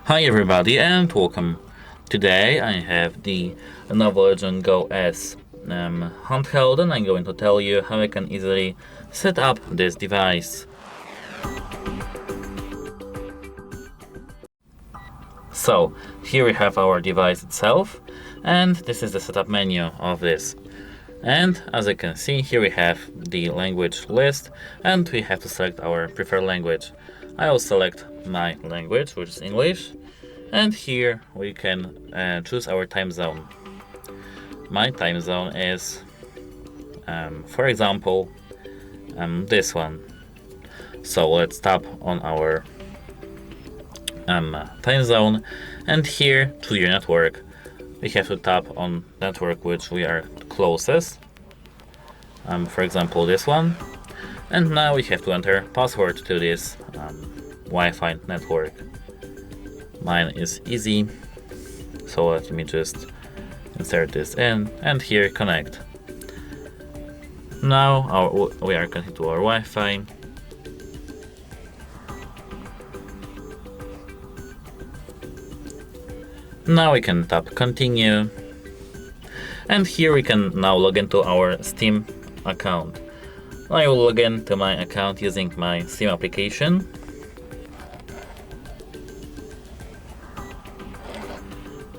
Hi everybody and welcome. Today I have the LENOVO Legion GO S handheld, and I'm going to tell you how I can easily set up this device. So here we have our device itself, and this is the setup menu of this. And as you can see, here we have the language list, and we have to select our preferred language. I will select my language, which is English, and here we can choose our time zone. My time zone is, for example, this one. So let's tap on our time zone, and here to your network we have to tap on network which we are closest, for example this one, and now we have to enter password to this Wi-Fi network. Mine is easy, so let me just insert this in, and here connect. Now we are connected to our Wi-Fi. Now we can tap continue, and here we can now log into our Steam account. I will log in to my account using my Steam application.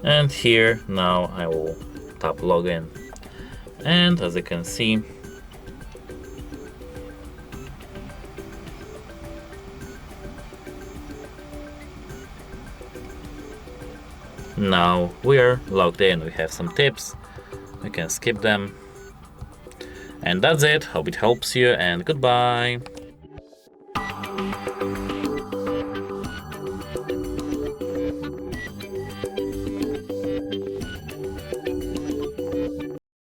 And here now I will tap login, and as you can see, now we are logged in. We have some tips, we can skip them, and that's it. Hope it helps you, and goodbye.